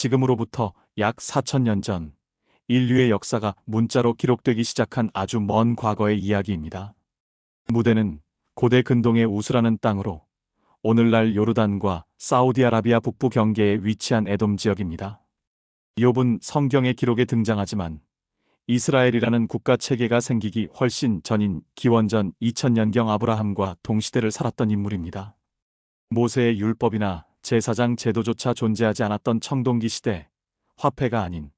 지금으로부터 약 4천년 전 인류의 역사가 문자로 기록되기 시작한 아주 먼 과거의 이야기입니다. 무대는 고대 근동의 우스라는 땅으로 오늘날 요르단과 사우디아라비아 북부 경계에 위치한 에돔 지역입니다. 욥은 성경의 기록에 등장하지만 이스라엘이라는 국가 체계가 생기기 훨씬 전인 기원전 2000년경 아브라함과 동시대를 살았던 인물입니다. 모세의 율법이나 제사장 제도조차 존재하지 않았던 청동기 시대, 화폐가 아닌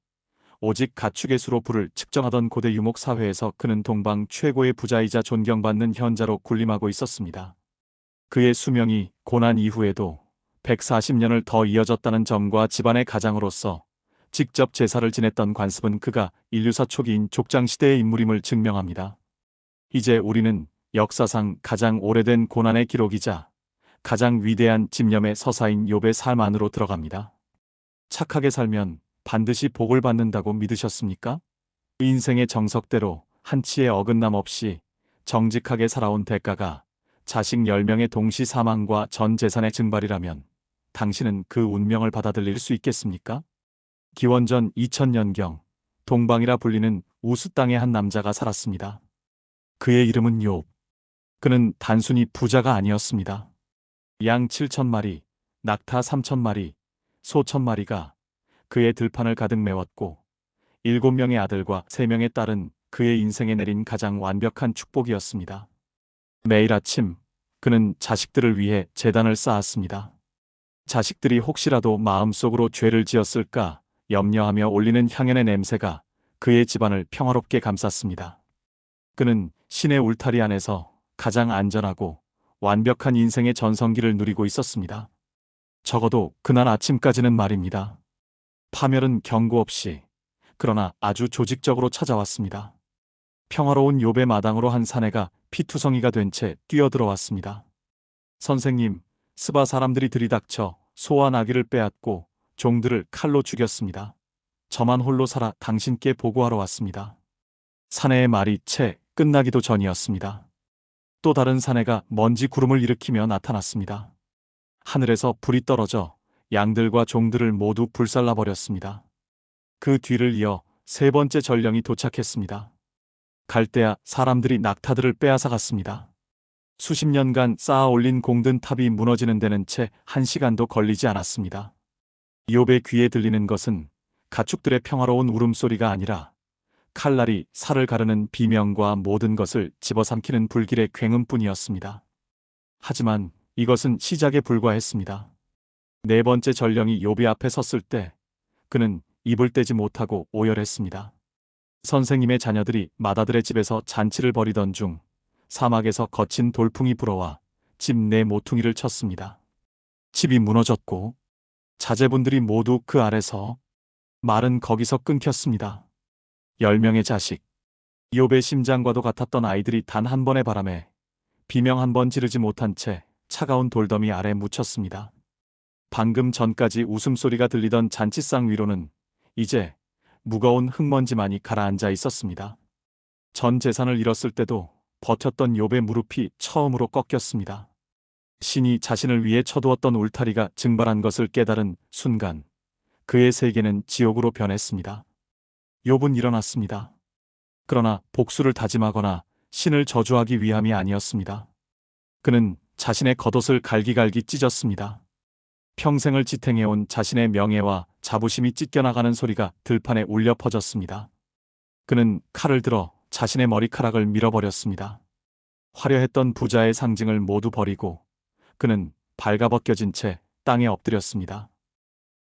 오직 가축의 수로 부를 측정하던 고대 유목 사회에서 그는 동방 최고의 부자이자 존경받는 현자로 군림하고 있었습니다. 그의 수명이 고난 이후에도 140년을 더 이어졌다는 점과 집안의 가장으로서 직접 제사를 지냈던 관습은 그가 인류사 초기인 족장시대의 인물임을 증명합니다. 이제 우리는 역사상 가장 오래된 고난의 기록이자 가장 위대한 집념의 서사인 욥의 삶 안으로 들어갑니다. 착하게 살면 반드시 복을 받는다고 믿으셨습니까? 인생의 정석대로 한치의 어긋남 없이 정직하게 살아온 대가가 자식 10명의 동시 사망과 전 재산의 증발이라면 당신은 그 운명을 받아들일 수 있겠습니까? 기원전 2000년경 동방이라 불리는 우스 땅의 한 남자가 살았습니다. 그의 이름은 욥. 그는 단순히 부자가 아니었습니다. 양 7,000마리, 낙타 3,000마리, 소 1,000마리가 그의 들판을 가득 메웠고 7명의 아들과 3명의 딸은 그의 인생에 내린 가장 완벽한 축복이었습니다. 매일 아침 그는 자식들을 위해 제단을 쌓았습니다. 자식들이 혹시라도 마음속으로 죄를 지었을까 염려하며 올리는 향연의 냄새가 그의 집안을 평화롭게 감쌌습니다. 그는 신의 울타리 안에서 가장 안전하고 완벽한 인생의 전성기를 누리고 있었습니다. 적어도 그날 아침까지는 말입니다. 파멸은 경고 없이 그러나 아주 조직적으로 찾아왔습니다. 평화로운 욥의 마당으로 한 사내가 피투성이가 된 채 뛰어들어왔습니다. 선생님, 스바 사람들이 들이닥쳐 소와 나귀를 빼앗고 종들을 칼로 죽였습니다. 저만 홀로 살아 당신께 보고하러 왔습니다. 사내의 말이 채 끝나기도 전이었습니다. 또 다른 사내가 먼지 구름을 일으키며 나타났습니다. 하늘에서 불이 떨어져 양들과 종들을 모두 불살라버렸습니다. 그 뒤를 이어 세 번째 전령이 도착했습니다. 갈대아 사람들이 낙타들을 빼앗아갔습니다. 수십 년간 쌓아 올린 공든 탑이 무너지는 데는 채 1시간도 걸리지 않았습니다. 욥의 귀에 들리는 것은 가축들의 평화로운 울음소리가 아니라 칼날이 살을 가르는 비명과 모든 것을 집어삼키는 불길의 굉음뿐이었습니다. 하지만 이것은 시작에 불과했습니다. 네 번째 전령이 욥의 앞에 섰을 때 그는 입을 떼지 못하고 오열했습니다. 선생님의 자녀들이 맏아들의 집에서 잔치를 벌이던 중 사막에서 거친 돌풍이 불어와 집 내 모퉁이를 쳤습니다. 집이 무너졌고 자제분들이 모두 그 아래서 말은 거기서 끊겼습니다. 10명의 자식, 욥의 심장과도 같았던 아이들이 단 한 번의 바람에 비명 한 번 지르지 못한 채 차가운 돌더미 아래 묻혔습니다. 방금 전까지 웃음소리가 들리던 잔치상 위로는 이제 무거운 흙먼지만이 가라앉아 있었습니다. 전 재산을 잃었을 때도 버텼던 욥의 무릎이 처음으로 꺾였습니다. 신이 자신을 위해 쳐두었던 울타리가 증발한 것을 깨달은 순간 그의 세계는 지옥으로 변했습니다. 욥은 일어났습니다. 그러나 복수를 다짐하거나 신을 저주하기 위함이 아니었습니다. 그는 자신의 겉옷을 갈기갈기 찢었습니다. 평생을 지탱해온 자신의 명예와 자부심이 찢겨나가는 소리가 들판에 울려 퍼졌습니다. 그는 칼을 들어 자신의 머리카락을 밀어버렸습니다. 화려했던 부자의 상징을 모두 버리고 그는 발가벗겨진 채 땅에 엎드렸습니다.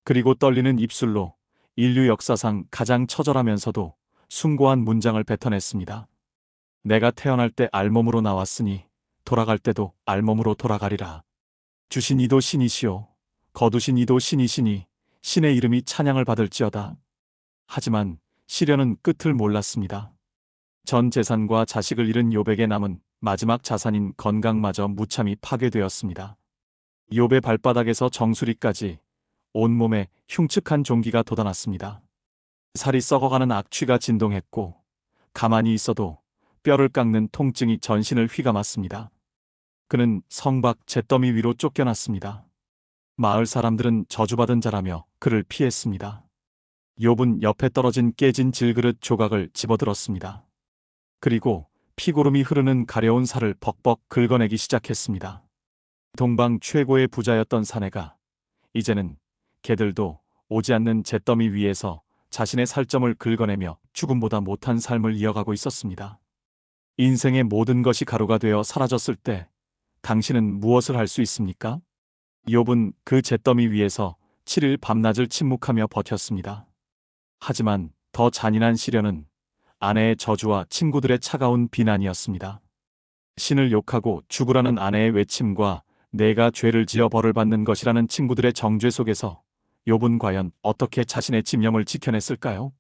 그리고 떨리는 입술로 인류 역사상 가장 처절하면서도 숭고한 문장을 뱉어냈습니다. 내가 태어날 때 알몸으로 나왔으니 돌아갈 때도 알몸으로 돌아가리라. 주신 이도 신이시오. 거두신 이도 신이시니 신의 이름이 찬양을 받을지어다. 하지만 시련은 끝을 몰랐습니다. 전 재산과 자식을 잃은 욥에게 남은 마지막 자산인 건강마저 무참히 파괴되었습니다. 욥의 발바닥에서 정수리까지 온몸에 흉측한 종기가 돋아났습니다. 살이 썩어가는 악취가 진동했고 가만히 있어도 뼈를 깎는 통증이 전신을 휘감았습니다. 그는 성박 잿더미 위로 쫓겨났습니다. 마을 사람들은 저주받은 자라며 그를 피했습니다. 욥은 옆에 떨어진 깨진 질그릇 조각을 집어들었습니다. 그리고 피고름이 흐르는 가려운 살을 벅벅 긁어내기 시작했습니다. 동방 최고의 부자였던 사내가 이제는 개들도 오지 않는 잿더미 위에서 자신의 살점을 긁어내며 죽음보다 못한 삶을 이어가고 있었습니다. 인생의 모든 것이 가루가 되어 사라졌을 때 당신은 무엇을 할 수 있습니까? 욥은 그 잿더미 위에서 7일 밤낮을 침묵하며 버텼습니다. 하지만 더 잔인한 시련은 아내의 저주와 친구들의 차가운 비난이었습니다. 신을 욕하고 죽으라는 아내의 외침과 내가 죄를 지어 벌을 받는 것이라는 친구들의 정죄 속에서 욥은 과연 어떻게 자신의 집념을 지켜냈을까요?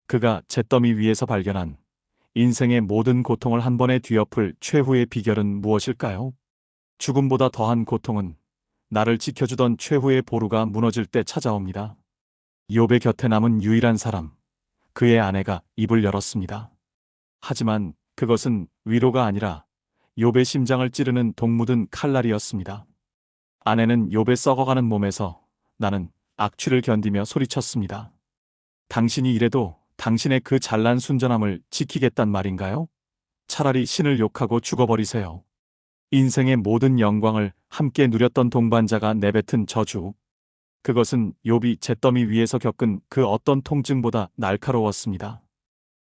그가 잿더미 위에서 발견한 인생의 모든 고통을 한 번에 뒤엎을 최후의 비결은 무엇일까요? 죽음보다 더한 고통은 나를 지켜주던 최후의 보루가 무너질 때 찾아옵니다. 욥의 곁에 남은 유일한 사람, 그의 아내가 입을 열었습니다. 하지만 그것은 위로가 아니라 욥의 심장을 찌르는 독 묻은 칼날이었습니다. 아내는 욥의 썩어가는 몸에서 나는 악취를 견디며 소리쳤습니다. 당신이 이래도 당신의 그 잘난 순전함을 지키겠단 말인가요? 차라리 신을 욕하고 죽어버리세요. 인생의 모든 영광을 함께 누렸던 동반자가 내뱉은 저주. 그것은 욥이 잿더미 위에서 겪은 그 어떤 통증보다 날카로웠습니다.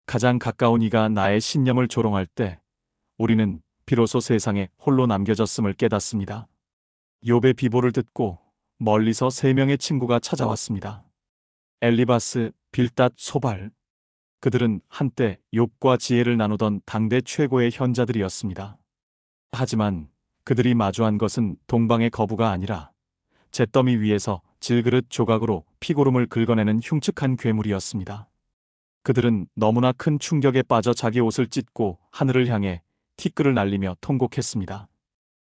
가장 가까운 이가 나의 신념을 조롱할 때 우리는 비로소 세상에 홀로 남겨졌음을 깨닫습니다. 욥의 비보를 듣고 멀리서 3명의 친구가 찾아왔습니다. 엘리바스, 빌닷, 소발. 그들은 한때 욥과 지혜를 나누던 당대 최고의 현자들이었습니다. 하지만 그들이 마주한 것은 동방의 거부가 아니라 잿더미 위에서 질그릇 조각으로 피고름을 긁어내는 흉측한 괴물이었습니다. 그들은 너무나 큰 충격에 빠져 자기 옷을 찢고 하늘을 향해 티끌을 날리며 통곡했습니다.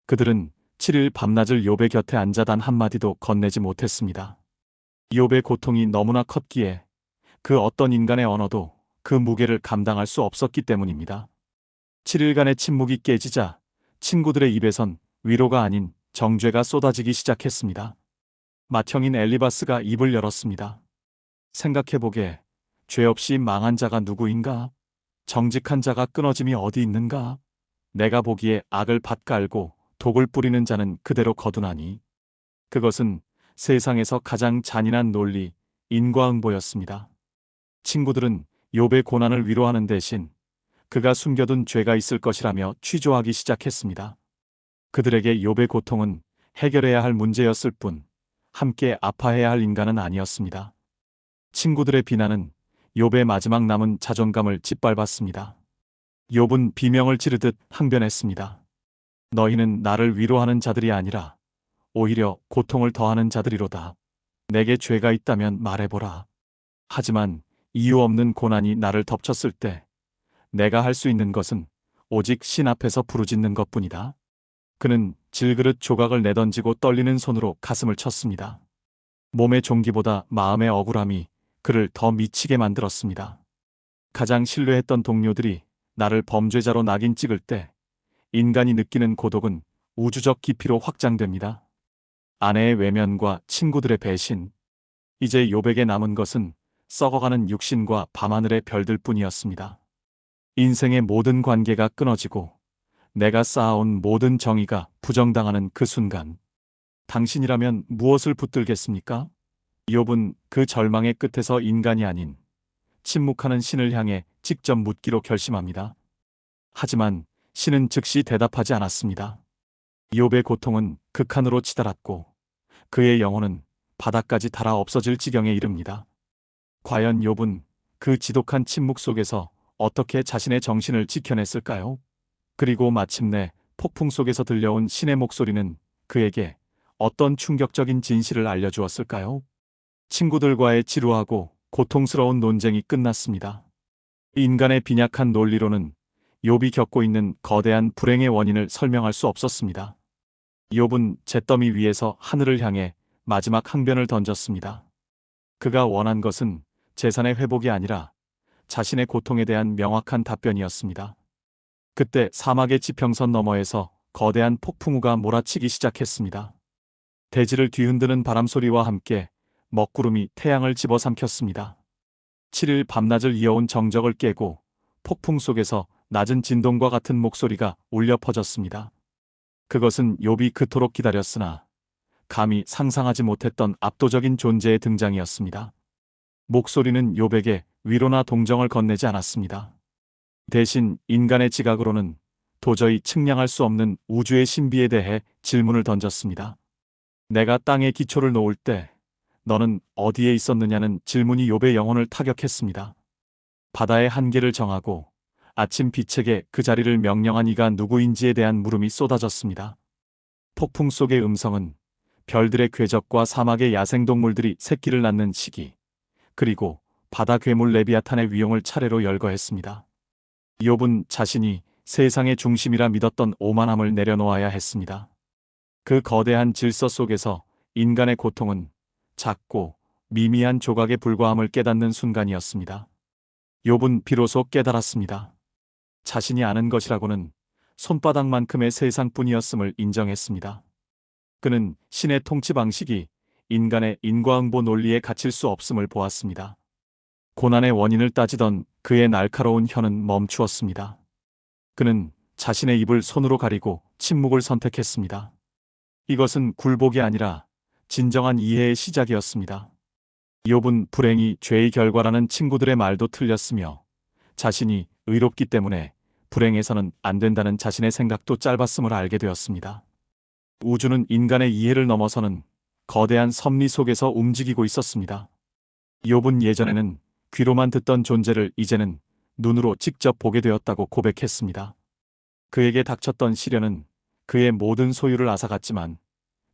그들은 7일 밤낮을 욥의 곁에 앉아 단 한마디도 건네지 못했습니다. 욥의 고통이 너무나 컸기에 그 어떤 인간의 언어도 그 무게를 감당할 수 없었기 때문입니다. 7일간의 침묵이 깨지자 친구들의 입에선 위로가 아닌 정죄가 쏟아지기 시작했습니다. 맏형인 엘리바스가 입을 열었습니다. 생각해보게 죄 없이 망한 자가 누구인가? 정직한 자가 끊어짐이 어디 있는가? 내가 보기에 악을 밭갈고 독을 뿌리는 자는 그대로 거두나니. 그것은 세상에서 가장 잔인한 논리, 인과응보였습니다. 친구들은 욥의 고난을 위로하는 대신 그가 숨겨둔 죄가 있을 것이라며 취조하기 시작했습니다. 그들에게 욥의 고통은 해결해야 할 문제였을 뿐 함께 아파해야 할 인간은 아니었습니다. 친구들의 비난은 욥의 마지막 남은 자존감을 짓밟았습니다. 욥은 비명을 지르듯 항변했습니다. 너희는 나를 위로하는 자들이 아니라 오히려 고통을 더하는 자들이로다. 내게 죄가 있다면 말해보라. 하지만 이유 없는 고난이 나를 덮쳤을 때 내가 할 수 있는 것은 오직 신 앞에서 부르짖는 것뿐이다. 그는 질그릇 조각을 내던지고 떨리는 손으로 가슴을 쳤습니다. 몸의 종기보다 마음의 억울함이 그를 더 미치게 만들었습니다. 가장 신뢰했던 동료들이 나를 범죄자로 낙인 찍을 때 인간이 느끼는 고독은 우주적 깊이로 확장됩니다. 아내의 외면과 친구들의 배신. 이제 욥에게 남은 것은 썩어가는 육신과 밤하늘의 별들 뿐이었습니다. 인생의 모든 관계가 끊어지고 내가 쌓아온 모든 정의가 부정당하는 그 순간, 당신이라면 무엇을 붙들겠습니까? 욥은 그 절망의 끝에서 인간이 아닌 침묵하는 신을 향해 직접 묻기로 결심합니다. 하지만 신은 즉시 대답하지 않았습니다. 욥의 고통은 극한으로 치달았고 그의 영혼은 바닥까지 닳아 없어질 지경에 이릅니다. 과연 욥은 그 지독한 침묵 속에서 어떻게 자신의 정신을 지켜냈을까요? 그리고 마침내 폭풍 속에서 들려온 신의 목소리는 그에게 어떤 충격적인 진실을 알려주었을까요? 친구들과의 지루하고 고통스러운 논쟁이 끝났습니다. 인간의 빈약한 논리로는 욥이 겪고 있는 거대한 불행의 원인을 설명할 수 없었습니다. 욥은 잿더미 위에서 하늘을 향해 마지막 항변을 던졌습니다. 그가 원한 것은 재산의 회복이 아니라 자신의 고통에 대한 명확한 답변이었습니다. 그때 사막의 지평선 너머에서 거대한 폭풍우가 몰아치기 시작했습니다. 대지를 뒤흔드는 바람소리와 함께 먹구름이 태양을 집어삼켰습니다. 7일 밤낮을 이어온 정적을 깨고 폭풍 속에서 낮은 진동과 같은 목소리가 울려 퍼졌습니다. 그것은 욥이 그토록 기다렸으나 감히 상상하지 못했던 압도적인 존재의 등장이었습니다. 목소리는 욥에게 위로나 동정을 건네지 않았습니다. 대신 인간의 지각으로는 도저히 측량할 수 없는 우주의 신비에 대해 질문을 던졌습니다. 내가 땅에 기초를 놓을 때 너는 어디에 있었느냐는 질문이 욥의 영혼을 타격했습니다. 바다의 한계를 정하고 아침 빛에게 그 자리를 명령한 이가 누구인지에 대한 물음이 쏟아졌습니다. 폭풍 속의 음성은 별들의 궤적과 사막의 야생동물들이 새끼를 낳는 시기, 그리고 바다 괴물 레비아탄의 위용을 차례로 열거했습니다. 욥은 자신이 세상의 중심이라 믿었던 오만함을 내려놓아야 했습니다. 그 거대한 질서 속에서 인간의 고통은 작고 미미한 조각에 불과함을 깨닫는 순간이었습니다. 욥은 비로소 깨달았습니다. 자신이 아는 것이라고는 손바닥만큼의 세상뿐이었음을 인정했습니다. 그는 신의 통치 방식이 인간의 인과응보 논리에 갇힐 수 없음을 보았습니다. 고난의 원인을 따지던 그의 날카로운 혀는 멈추었습니다. 그는 자신의 입을 손으로 가리고 침묵을 선택했습니다. 이것은 굴복이 아니라 진정한 이해의 시작이었습니다. 욥은 불행이 죄의 결과라는 친구들의 말도 틀렸으며 자신이 의롭기 때문에 불행해서는 안 된다는 자신의 생각도 짧았음을 알게 되었습니다. 우주는 인간의 이해를 넘어서는 거대한 섭리 속에서 움직이고 있었습니다. 욥은 예전에는 귀로만 듣던 존재를 이제는 눈으로 직접 보게 되었다고 고백했습니다. 그에게 닥쳤던 시련은 그의 모든 소유를 앗아갔지만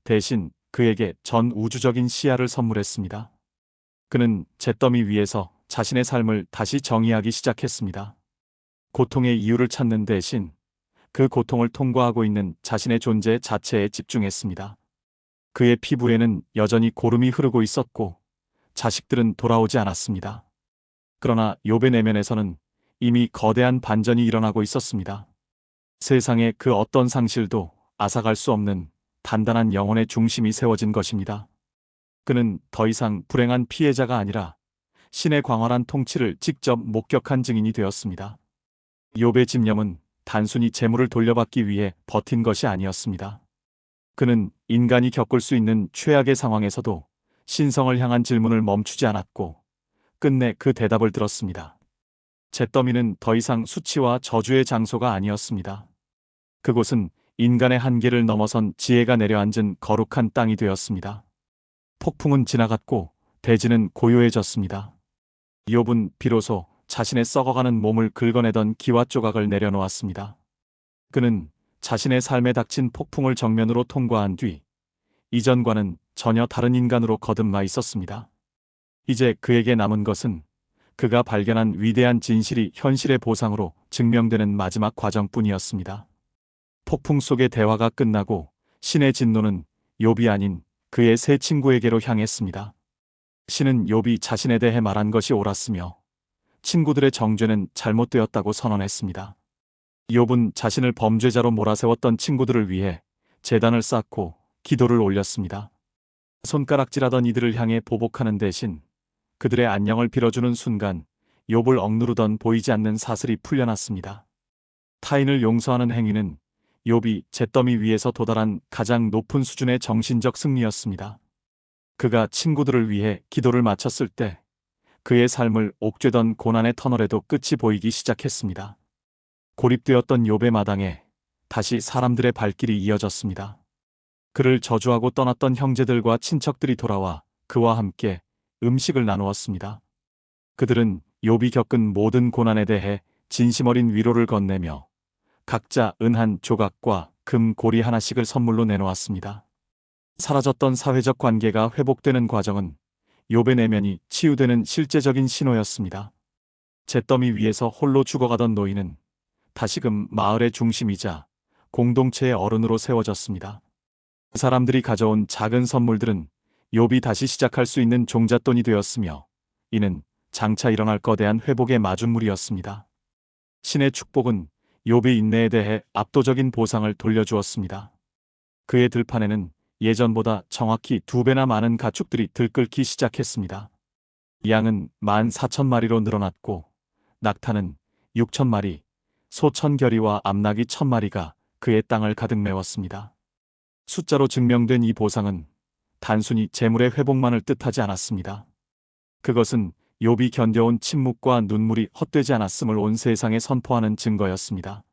대신 그에게 전 우주적인 시야를 선물했습니다. 그는 잿더미 위에서 자신의 삶을 다시 정의하기 시작했습니다. 고통의 이유를 찾는 대신 그 고통을 통과하고 있는 자신의 존재 자체에 집중했습니다. 그의 피부에는 여전히 고름이 흐르고 있었고 자식들은 돌아오지 않았습니다. 그러나 욥의 내면에서는 이미 거대한 반전이 일어나고 있었습니다. 세상의 그 어떤 상실도 앗아갈 수 없는 단단한 영혼의 중심이 세워진 것입니다. 그는 더 이상 불행한 피해자가 아니라 신의 광활한 통치를 직접 목격한 증인이 되었습니다. 욥의 집념은 단순히 재물을 돌려받기 위해 버틴 것이 아니었습니다. 그는 인간이 겪을 수 있는 최악의 상황에서도 신성을 향한 질문을 멈추지 않았고 끝내 그 대답을 들었습니다. 잿더미는 더 이상 수치와 저주의 장소가 아니었습니다. 그곳은 인간의 한계를 넘어선 지혜가 내려앉은 거룩한 땅이 되었습니다. 폭풍은 지나갔고 대지는 고요해졌습니다. 욥은 비로소 자신의 썩어가는 몸을 긁어내던 기와 조각을 내려놓았습니다. 그는 자신의 삶에 닥친 폭풍을 정면으로 통과한 뒤 이전과는 전혀 다른 인간으로 거듭나 있었습니다. 이제 그에게 남은 것은 그가 발견한 위대한 진실이 현실의 보상으로 증명되는 마지막 과정뿐이었습니다. 폭풍 속의 대화가 끝나고 신의 진노는 욥이 아닌 그의 세 친구에게로 향했습니다. 신은 욥이 자신에 대해 말한 것이 옳았으며 친구들의 정죄는 잘못되었다고 선언했습니다. 욥은 자신을 범죄자로 몰아세웠던 친구들을 위해 제단을 쌓고 기도를 올렸습니다. 손가락질하던 이들을 향해 보복하는 대신 그들의 안녕을 빌어주는 순간 욥을 억누르던 보이지 않는 사슬이 풀려났습니다. 타인을 용서하는 행위는 욥이 잿더미 위에서 도달한 가장 높은 수준의 정신적 승리였습니다. 그가 친구들을 위해 기도를 마쳤을 때 그의 삶을 옥죄던 고난의 터널에도 끝이 보이기 시작했습니다. 고립되었던 욥의 마당에 다시 사람들의 발길이 이어졌습니다. 그를 저주하고 떠났던 형제들과 친척들이 돌아와 그와 함께 음식을 나누었습니다. 그들은 욥이 겪은 모든 고난에 대해 진심 어린 위로를 건네며 각자 은 한 조각과 금 고리 하나씩을 선물로 내놓았습니다. 사라졌던 사회적 관계가 회복되는 과정은 욥의 내면이 치유되는 실제적인 신호였습니다. 잿더미 위에서 홀로 죽어가던 노인은 다시금 마을의 중심이자 공동체의 어른으로 세워졌습니다. 사람들이 가져온 작은 선물들은 욥이 다시 시작할 수 있는 종잣돈이 되었으며 이는 장차 일어날 거대한 회복의 마중물이었습니다. 신의 축복은 욥의 인내에 대해 압도적인 보상을 돌려주었습니다. 그의 들판에는 예전보다 정확히 2배나 많은 가축들이 들끓기 시작했습니다. 양은 14,000마리로 늘어났고 낙타는 6,000마리, 소 1,000결이와 암낙이 1,000마리가 그의 땅을 가득 메웠습니다. 숫자로 증명된 이 보상은 단순히 재물의 회복만을 뜻하지 않았습니다. 그것은 욥이 견뎌온 침묵과 눈물이 헛되지 않았음을 온 세상에 선포하는 증거였습니다.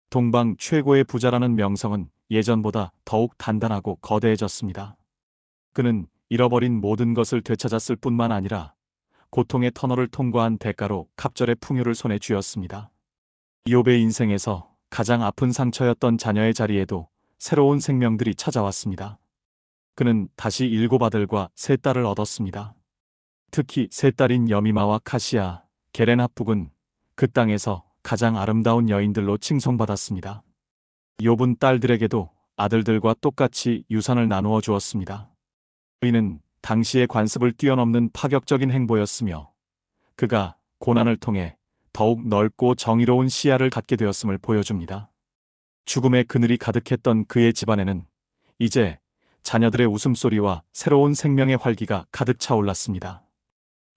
동방 최고의 부자라는 명성은 예전보다 더욱 단단하고 거대해졌습니다. 그는 잃어버린 모든 것을 되찾았을 뿐만 아니라 고통의 터널을 통과한 대가로 갑절의 풍요를 손에 쥐었습니다. 욥의 인생에서 가장 아픈 상처였던 자녀의 자리에도 새로운 생명들이 찾아왔습니다. 그는 다시 7 아들과 3 딸을 얻었습니다. 특히 3 딸인 여미마와 카시아, 게렌합북은 그 땅에서 가장 아름다운 여인들로 칭송받았습니다. 욥은 딸들에게도 아들들과 똑같이 유산을 나누어 주었습니다. 이는 당시의 관습을 뛰어넘는 파격적인 행보였으며 그가 고난을 통해 더욱 넓고 정의로운 시야를 갖게 되었음을 보여줍니다. 죽음의 그늘이 가득했던 그의 집안에는 이제 자녀들의 웃음소리와 새로운 생명의 활기가 가득 차올랐습니다.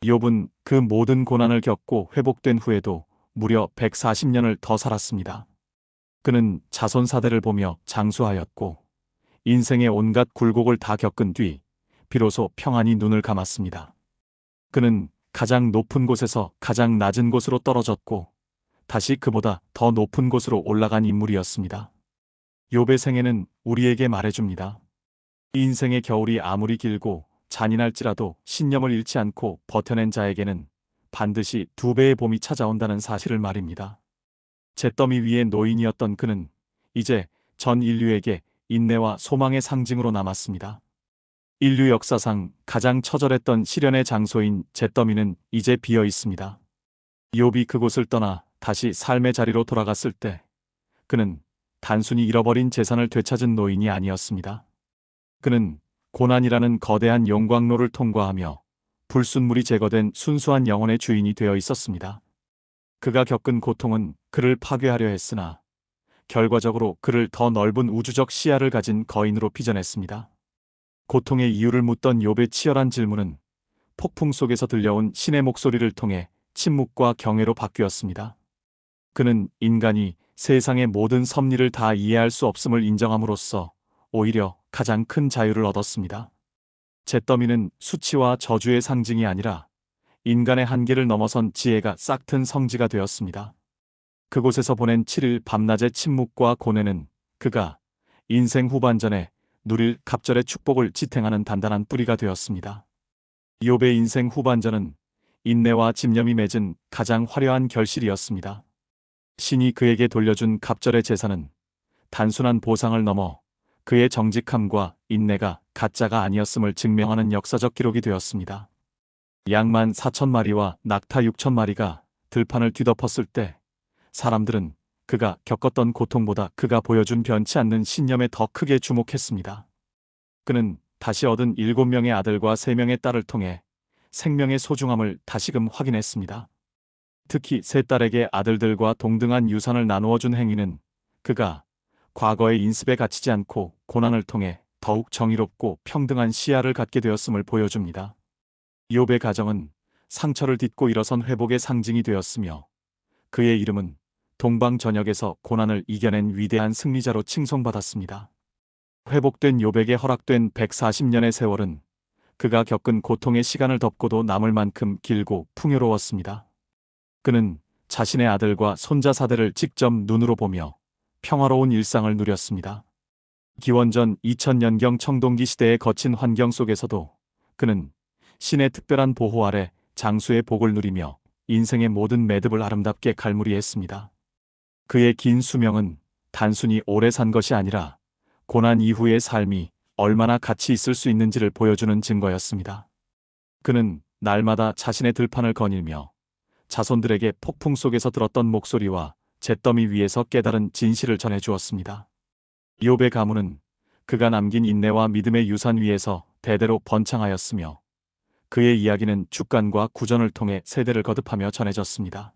욥은 그 모든 고난을 겪고 회복된 후에도 무려 140년을 더 살았습니다. 그는 자손사대를 보며 장수하였고 인생의 온갖 굴곡을 다 겪은 뒤 비로소 평안히 눈을 감았습니다. 그는 가장 높은 곳에서 가장 낮은 곳으로 떨어졌고 다시 그보다 더 높은 곳으로 올라간 인물이었습니다. 욥의 생애는 우리에게 말해줍니다. 이 인생의 겨울이 아무리 길고 잔인할지라도 신념을 잃지 않고 버텨낸 자에게는 반드시 2배의 봄이 찾아온다는 사실을 말입니다. 잿더미 위의 노인이었던 그는 이제 전 인류에게 인내와 소망의 상징으로 남았습니다. 인류 역사상 가장 처절했던 시련의 장소인 잿더미는 이제 비어 있습니다. 욥이 그곳을 떠나 다시 삶의 자리로 돌아갔을 때 그는 단순히 잃어버린 재산을 되찾은 노인이 아니었습니다. 그는 고난이라는 거대한 용광로를 통과하며 불순물이 제거된 순수한 영혼의 주인이 되어 있었습니다. 그가 겪은 고통은 그를 파괴하려 했으나 결과적으로 그를 더 넓은 우주적 시야를 가진 거인으로 빚어냈습니다. 고통의 이유를 묻던 욥의 치열한 질문은 폭풍 속에서 들려온 신의 목소리를 통해 침묵과 경외로 바뀌었습니다. 그는 인간이 세상의 모든 섭리를 다 이해할 수 없음을 인정함으로써 오히려 가장 큰 자유를 얻었습니다. 잿더미는 수치와 저주의 상징이 아니라 인간의 한계를 넘어선 지혜가 싹튼 성지가 되었습니다. 그곳에서 보낸 7일 밤낮의 침묵과 고뇌는 그가 인생 후반전에 누릴 갑절의 축복을 지탱하는 단단한 뿌리가 되었습니다. 욥의 인생 후반전은 인내와 집념이 맺은 가장 화려한 결실이었습니다. 신이 그에게 돌려준 갑절의 재산은 단순한 보상을 넘어 그의 정직함과 인내가 가짜가 아니었음을 증명하는 역사적 기록이 되었습니다. 양 14,000마리와 낙타 6,000마리가 들판을 뒤덮었을 때 사람들은 그가 겪었던 고통보다 그가 보여준 변치 않는 신념에 더 크게 주목했습니다. 그는 다시 얻은 7명의 아들과 3명의 딸을 통해 생명의 소중함을 다시금 확인했습니다. 특히 3 딸에게 아들들과 동등한 유산을 나누어 준 행위는 그가 과거의 인습에 갇히지 않고 고난을 통해 더욱 정의롭고 평등한 시야를 갖게 되었음을 보여줍니다. 욥의 가정은 상처를 딛고 일어선 회복의 상징이 되었으며 그의 이름은 동방 전역에서 고난을 이겨낸 위대한 승리자로 칭송받았습니다. 회복된 욥에게 허락된 140년의 세월은 그가 겪은 고통의 시간을 덮고도 남을 만큼 길고 풍요로웠습니다. 그는 자신의 아들과 손자 사대를 직접 눈으로 보며 평화로운 일상을 누렸습니다. 기원전 2000년경 청동기 시대의 거친 환경 속에서도 그는 신의 특별한 보호 아래 장수의 복을 누리며 인생의 모든 매듭을 아름답게 갈무리했습니다. 그의 긴 수명은 단순히 오래 산 것이 아니라 고난 이후의 삶이 얼마나 가치 있을 수 있는지를 보여주는 증거였습니다. 그는 날마다 자신의 들판을 거닐며 자손들에게 폭풍 속에서 들었던 목소리와 잿더미 위에서 깨달은 진실을 전해주었습니다. 욥의 가문은 그가 남긴 인내와 믿음의 유산 위에서 대대로 번창하였으며 그의 이야기는 축간과 구전을 통해 세대를 거듭하며 전해졌습니다.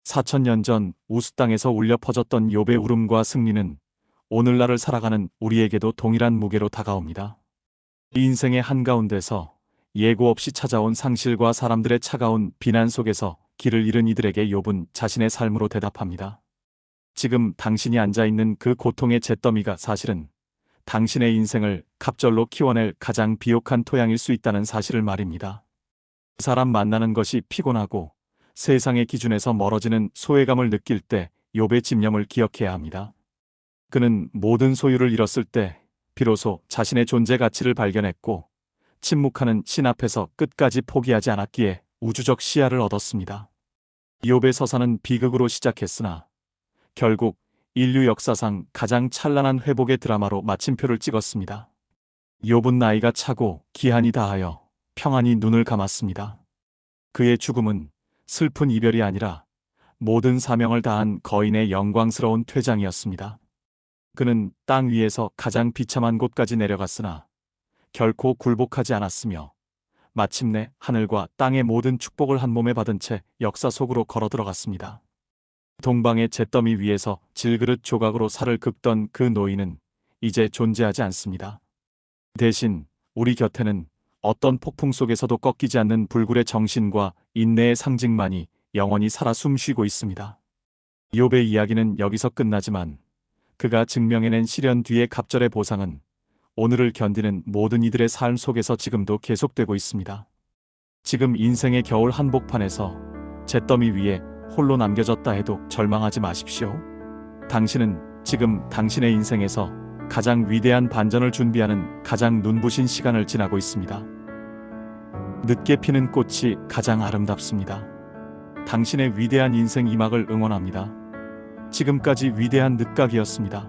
4000년 전 우스 땅에서 울려 퍼졌던 욥의 울음과 승리는 오늘날을 살아가는 우리에게도 동일한 무게로 다가옵니다. 인생의 한가운데서 예고 없이 찾아온 상실과 사람들의 차가운 비난 속에서 길을 잃은 이들에게 욥은 자신의 삶으로 대답합니다. 지금 당신이 앉아있는 그 고통의 잿더미가 사실은 당신의 인생을 갑절로 키워낼 가장 비옥한 토양일 수 있다는 사실을 말입니다. 사람 만나는 것이 피곤하고 세상의 기준에서 멀어지는 소외감을 느낄 때 욥의 집념을 기억해야 합니다. 그는 모든 소유를 잃었을 때 비로소 자신의 존재 가치를 발견했고 침묵하는 신 앞에서 끝까지 포기하지 않았기에 우주적 시야를 얻었습니다. 욥의 서사는 비극으로 시작했으나 결국 인류 역사상 가장 찬란한 회복의 드라마로 마침표를 찍었습니다. 욥은 나이가 차고 기한이 다하여 평안히 눈을 감았습니다. 그의 죽음은 슬픈 이별이 아니라 모든 사명을 다한 거인의 영광스러운 퇴장이었습니다. 그는 땅 위에서 가장 비참한 곳까지 내려갔으나 결코 굴복하지 않았으며 마침내 하늘과 땅의 모든 축복을 한 몸에 받은 채 역사 속으로 걸어 들어갔습니다. 동방의 잿더미 위에서 질그릇 조각으로 살을 긁던 그 노인은 이제 존재하지 않습니다. 대신 우리 곁에는 어떤 폭풍 속에서도 꺾이지 않는 불굴의 정신과 인내의 상징만이 영원히 살아 숨쉬고 있습니다. 욥의 이야기는 여기서 끝나지만 그가 증명해낸 시련 뒤의 갑절의 보상은 오늘을 견디는 모든 이들의 삶 속에서 지금도 계속되고 있습니다. 지금 인생의 겨울 한복판에서 잿더미 위에 홀로 남겨졌다 해도 절망하지 마십시오. 당신은 지금 당신의 인생에서 가장 위대한 반전을 준비하는 가장 눈부신 시간을 지나고 있습니다. 늦게 피는 꽃이 가장 아름답습니다. 당신의 위대한 인생 이막을 응원합니다. 지금까지 위대한 늦각이었습니다.